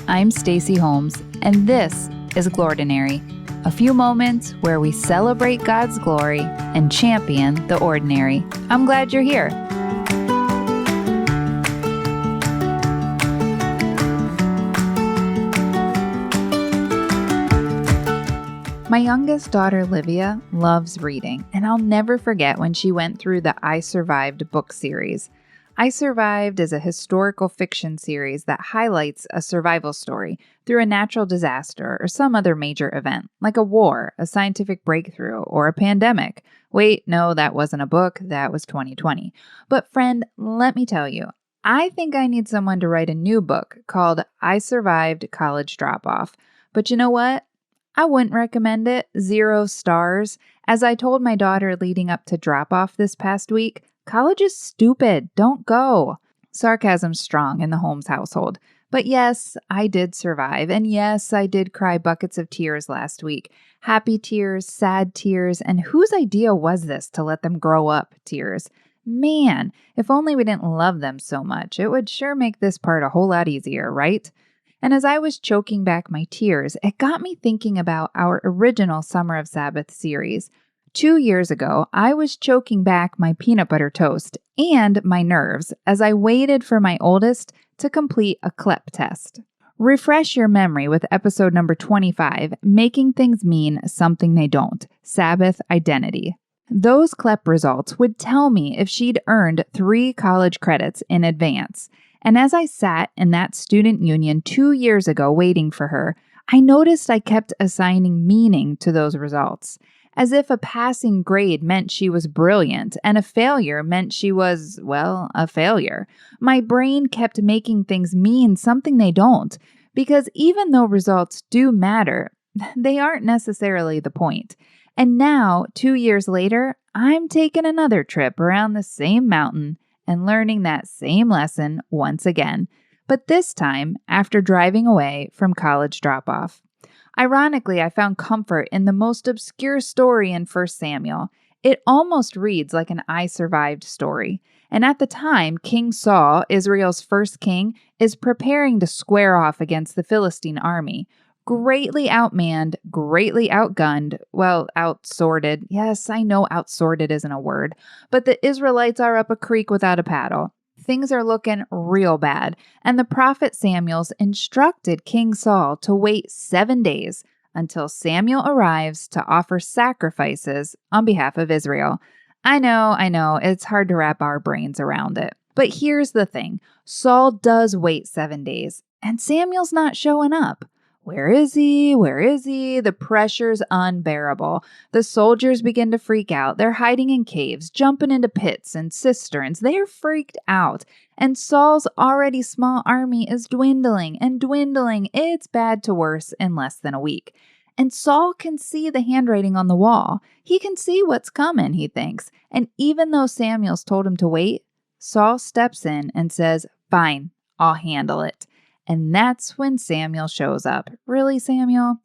I'm Stacey Holmes, and this is Glordinary, a few moments where we celebrate God's glory and champion the ordinary. I'm glad you're here. My youngest daughter, Livia, loves reading, and I'll never forget when she went through the I Survived book series. I Survived is a historical fiction series that highlights a survival story through a natural disaster or some other major event, like a war, a scientific breakthrough, or a pandemic. Wait, no, that wasn't a book. That was 2020. But friend, let me tell you, I think I need someone to write a new book called I Survived College Drop-Off. But you know what? I wouldn't recommend it. 0 stars. As I told my daughter leading up to drop-off this past week, college is stupid. Don't go. Sarcasm's strong in the Holmes household. But yes, I did survive. And yes, I did cry buckets of tears last week. Happy tears, sad tears, and whose idea was this to let them grow up tears? Man, if only we didn't love them so much, it would sure make this part a whole lot easier, right? And as I was choking back my tears, it got me thinking about our original Summer of Sabbath series. 2 years ago, I was choking back my peanut butter toast and my nerves as I waited for my oldest to complete a CLEP test. Refresh your memory with episode number 25, Making Things Mean Something They Don't, Sabbath Identity. Those CLEP results would tell me if she'd earned 3 college credits in advance. And as I sat in that student union 2 years ago waiting for her, I noticed I kept assigning meaning to those results, as if a passing grade meant she was brilliant and a failure meant she was, well, a failure. My brain kept making things mean something they don't, because even though results do matter, they aren't necessarily the point. And now, 2 years later, I'm taking another trip around the same mountain and learning that same lesson once again, but this time after driving away from college drop-off. Ironically, I found comfort in the most obscure story in 1 Samuel. It almost reads like an I Survived story. And at the time, King Saul, Israel's first king, is preparing to square off against the Philistine army. Greatly outmanned, greatly outgunned, well, outsorted. Yes, I know outsorted isn't a word, but the Israelites are up a creek without a paddle. Things are looking real bad, and the prophet Samuel's instructed King Saul to wait 7 days until Samuel arrives to offer sacrifices on behalf of Israel. I know, it's hard to wrap our brains around it. But here's the thing, Saul does wait 7 days, and Samuel's not showing up. Where is he? Where is he? The pressure's unbearable. The soldiers begin to freak out. They're hiding in caves, jumping into pits and cisterns. They're freaked out. And Saul's already small army is dwindling and dwindling. It's bad to worse in less than a week. And Saul can see the handwriting on the wall. He can see what's coming, he thinks. And even though Samuel's told him to wait, Saul steps in and says, "Fine, I'll handle it." And that's when Samuel shows up. Really, Samuel?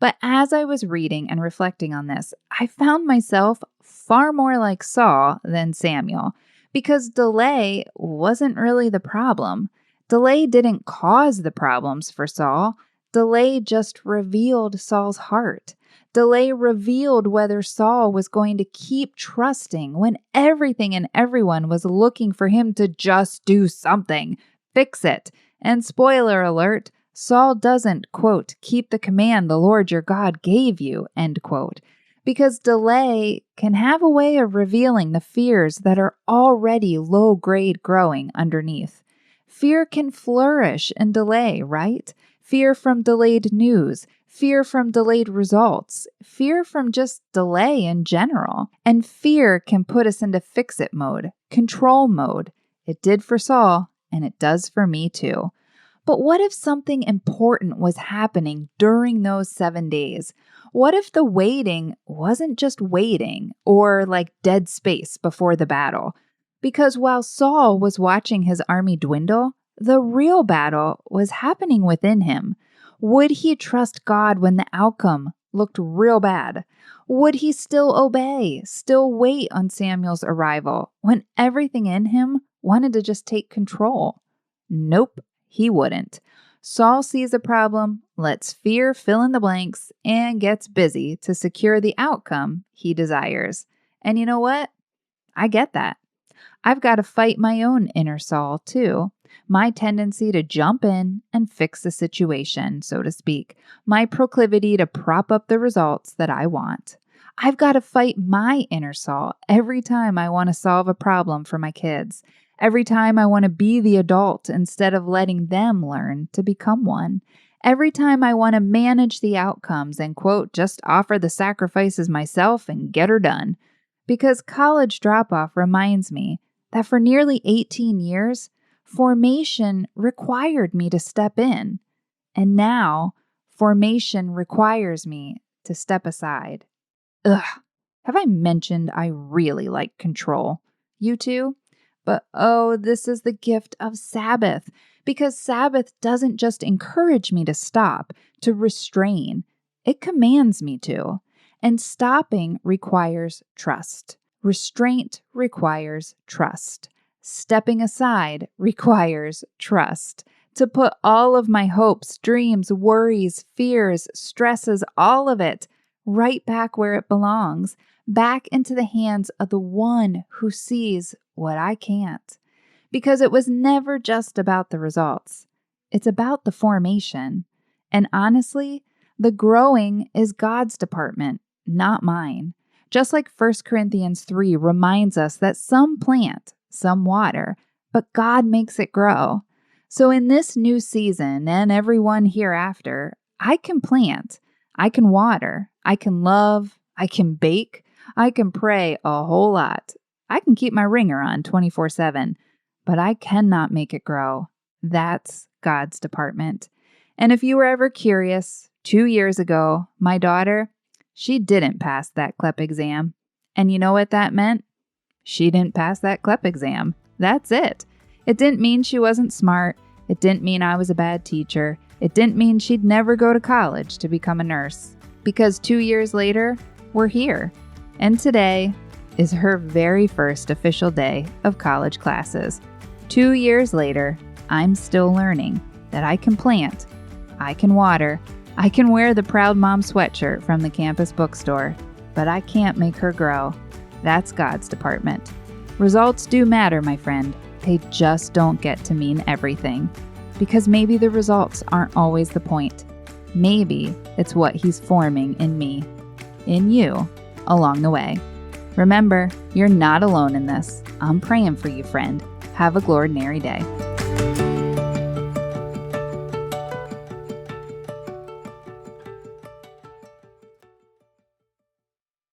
But as I was reading and reflecting on this, I found myself far more like Saul than Samuel, because delay wasn't really the problem. Delay didn't cause the problems for Saul. Delay just revealed Saul's heart. Delay revealed whether Saul was going to keep trusting when everything and everyone was looking for him to just do something, fix it. And spoiler alert, Saul doesn't, quote, keep the command the Lord your God gave you, end quote. Because delay can have a way of revealing the fears that are already low grade growing underneath. Fear can flourish in delay, right? Fear from delayed news, fear from delayed results, fear from just delay in general. And fear can put us into fix-it mode, control mode. It did for Saul. And it does for me too. But what if something important was happening during those 7 days? What if the waiting wasn't just waiting or like dead space before the battle? Because while Saul was watching his army dwindle, the real battle was happening within him. Would he trust God when the outcome looked real bad? Would he still obey, still wait on Samuel's arrival when everything in him wanted to just take control? Nope, he wouldn't. Saul sees a problem, lets fear fill in the blanks, and gets busy to secure the outcome he desires. And you know what? I get that. I've got to fight my own inner Saul, too. My tendency to jump in and fix the situation, so to speak. My proclivity to prop up the results that I want. I've got to fight my inner Saul every time I want to solve a problem for my kids. Every time I want to be the adult instead of letting them learn to become one. Every time I want to manage the outcomes and, quote, just offer the sacrifices myself and get her done. Because college drop-off reminds me that for nearly 18 years, formation required me to step in. And now, formation requires me to step aside. Ugh, have I mentioned I really like control? You too? But oh, this is the gift of Sabbath, because Sabbath doesn't just encourage me to stop, to restrain. It commands me to. And stopping requires trust. Restraint requires trust. Stepping aside requires trust. To put all of my hopes, dreams, worries, fears, stresses, all of it right back where it belongs, back into the hands of the one who sees what I can't. Because it was never just about the results. It's about the formation. And honestly, the growing is God's department, not mine. Just like 1 Corinthians 3 reminds us that some plant, some water, but God makes it grow. So in this new season and every one hereafter, I can plant, I can water, I can love, I can bake, I can pray a whole lot. I can keep my ringer on 24/7, but I cannot make it grow. That's God's department. And if you were ever curious, 2 years ago, my daughter, she didn't pass that CLEP exam. And you know what that meant? She didn't pass that CLEP exam. That's it. It didn't mean she wasn't smart. It didn't mean I was a bad teacher. It didn't mean she'd never go to college to become a nurse. Because 2 years later, we're here. And today is her very first official day of college classes. 2 years later, I'm still learning that I can plant, I can water, I can wear the Proud Mom sweatshirt from the campus bookstore, but I can't make her grow. That's God's department. Results do matter, my friend. They just don't get to mean everything. Because maybe the results aren't always the point. Maybe it's what He's forming in me, in you, along the way. Remember, you're not alone in this. I'm praying for you, friend. Have a Glordinary day.